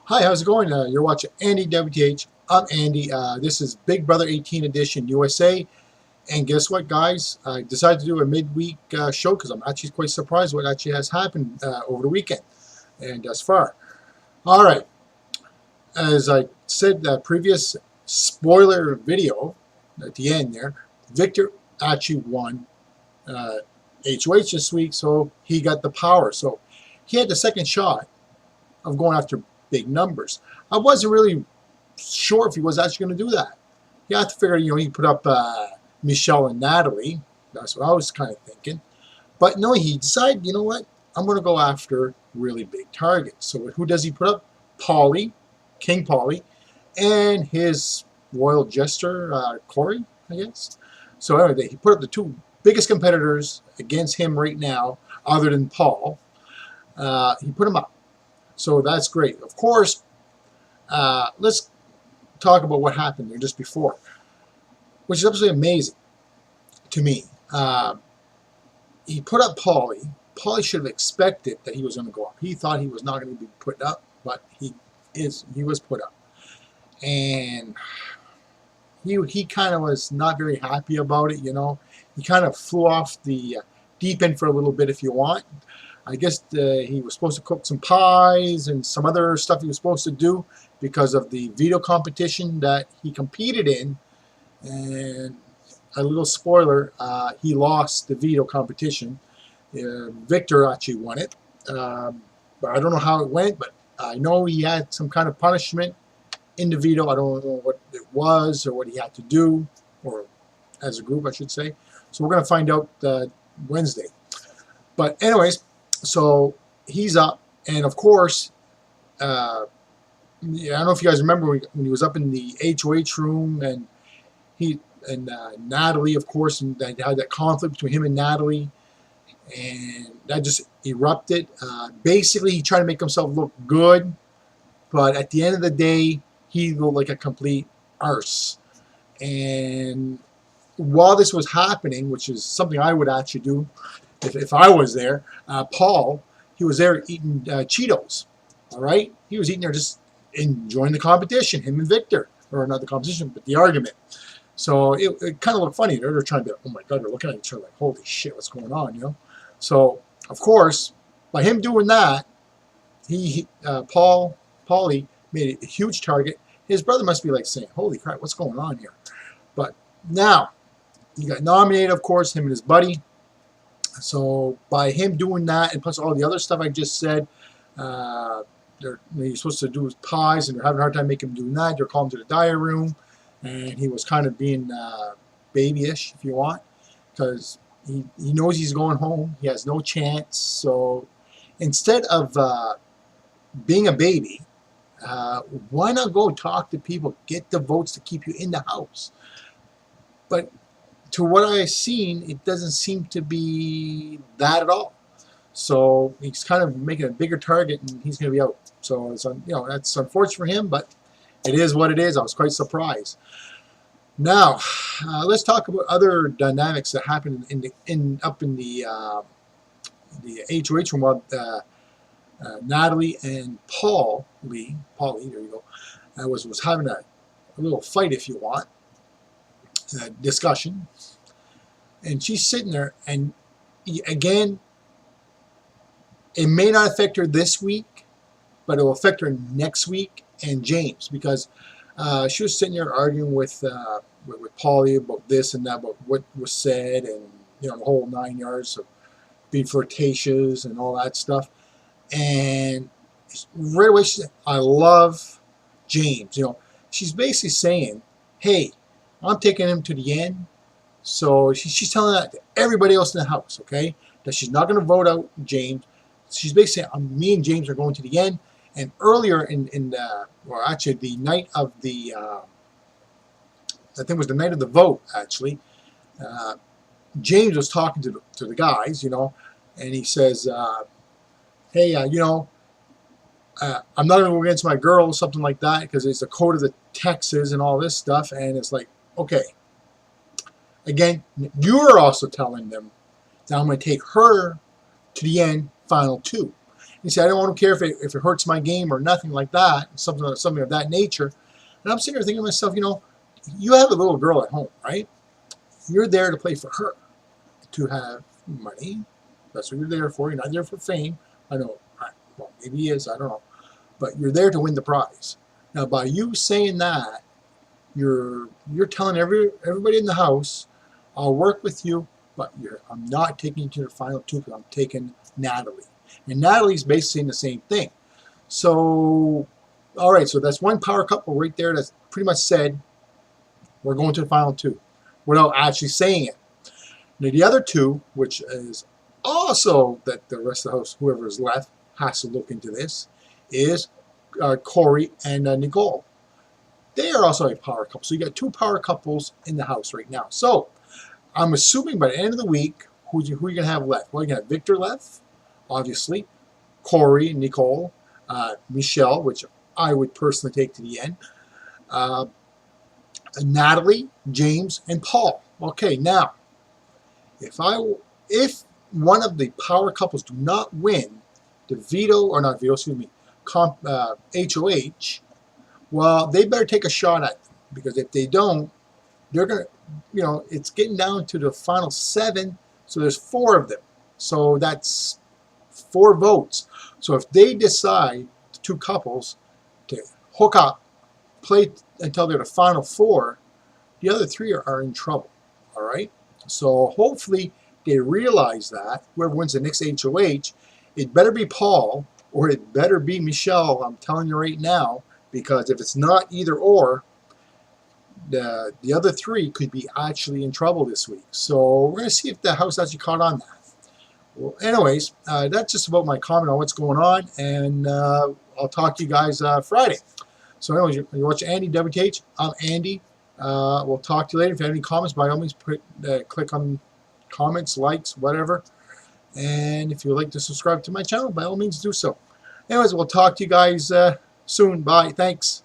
Hi, how's it going? You're watching Andy WTH. I'm Andy. This is Big Brother 18 Edition USA. And guess what, guys? I decided to do a midweek show because I'm actually quite surprised what actually has happened over the weekend and thus far. All right. As I said, the previous spoiler video at the end there, Victor actually won HOH this week, so he got the power. So he had the second shot of going after big numbers. I wasn't really sure if he was actually going to do that. You have to figure, he put up Michelle and Natalie. That's what I was kind of thinking. But no, he decided, you know what? I'm going to go after really big targets. So who does he put up? Paulie, King Paulie, and his royal jester, Corey, I guess. So anyway, he put up the two biggest competitors against him right now, other than Paul. He put them up. So that's great. Of course, let's talk about what happened there just before, which is absolutely amazing to me. He put up Paulie. Paulie should have expected that he was going to go up. He thought he was not going to be put up, but he was put up. And he kind of was not very happy about it, He kind of flew off the deep end for a little bit, if you want. I guess he was supposed to cook some pies and some other stuff he was supposed to do because of the veto competition that he competed in. And a little spoiler, he lost the veto competition. Victor actually won it. But I don't know how it went, but I know he had some kind of punishment in the veto. I don't know what it was or what he had to do, or as a group, I should say. So we're going to find out Wednesday. But anyways, so he's up, and of course, I don't know if you guys remember when he was up in the HOH room, and Natalie, of course, and they had that conflict between him and Natalie, and that just erupted. Basically, he tried to make himself look good, but at the end of the day, he looked like a complete arse. And while this was happening, which is something I would actually do if I was there, Paul, he was there eating Cheetos, all right? He was eating there just enjoying the competition, him and Victor, or not the competition, but the argument. So it kind of looked funny. They're trying to be like, oh my God, they're looking at each other like, holy shit, what's going on, So, of course, by him doing that, Paulie made a huge target. His brother must be like saying, holy crap, what's going on here? But now, he got nominated, of course, him and his buddy. So by him doing that, and plus all the other stuff I just said, he's supposed to do pies, and they're having a hard time making him do that. They're calling him to the diary room, and he was kind of being babyish, if you want, because he knows he's going home. He has no chance. So instead of being a baby, why not go talk to people, get the votes to keep you in the house? But to what I've seen, it doesn't seem to be that at all. So he's kind of making a bigger target, and he's going to be out. So it's that's unfortunate for him, but it is what it is. I was quite surprised. Now, let's talk about other dynamics that happened up in the HOH room while Natalie and Paulie, there you go, was having a little fight, if you want. Discussion, and she's sitting there, and again, it may not affect her this week, but it will affect her next week and James, because she was sitting there arguing with Paulie about this and that, about what was said, and the whole 9 yards of being flirtatious and all that stuff. And right away she said, I love James. She's basically saying, hey, I'm taking him to the end. So she's telling that to everybody else in the house, okay? That she's not going to vote out James. She's basically saying, me and James are going to the end. And earlier actually the night of the, I think it was the night of the vote, actually, James was talking to the guys, and he says, hey, I'm not going to go against my girl, something like that, because it's the code of the Texas and all this stuff. And it's like, okay, again, you're also telling them that I'm going to take her to the end, final two. You say, I don't care if it hurts my game or nothing like that, something of that nature. And I'm sitting there thinking to myself, you know, you have a little girl at home, right? You're there to play for her, to have money. That's what you're there for. You're not there for fame. I know, well, maybe he is, I don't know. But you're there to win the prize. Now, by you saying that, you're telling everybody in the house, I'll work with you, but I'm not taking you to the final two because I'm taking Natalie. And Natalie's basically saying the same thing. So, all right, so that's one power couple right there that's pretty much said, we're going to the final two, without actually saying it. Now, the other two, which is also that the rest of the house, whoever is left, has to look into this, is Corey and Nicole. They are also a power couple. So you got two power couples in the house right now. So I'm assuming by the end of the week, who are you going to have left? Well, you got Victor left, obviously, Corey, Nicole, Michelle, which I would personally take to the end, Natalie, James, and Paul. Okay, now, if one of the power couples do not win the veto, or not veto, excuse me, HOH, well, they better take a shot at them, because if they don't, they're going to, you know, it's getting down to the final 7, so there's 4 of them. So that's 4 votes. So if they decide, the 2 couples, to hook up, play until they're the final 4, the other 3 are in trouble. All right? So hopefully they realize that, whoever wins the next HOH, it better be Paul, or it better be Michelle, I'm telling you right now, because if it's not either or, the other 3 could be actually in trouble this week. So we're going to see if the house actually caught on that. Well, anyways, that's just about my comment on what's going on, and I'll talk to you guys Friday. So anyways, you're watching Andy WTH. I'm Andy. We'll talk to you later. If you have any comments, by all means, click on comments, likes, whatever. And if you would like to subscribe to my channel, by all means do so. Anyways, we'll talk to you guys soon. Bye. Thanks.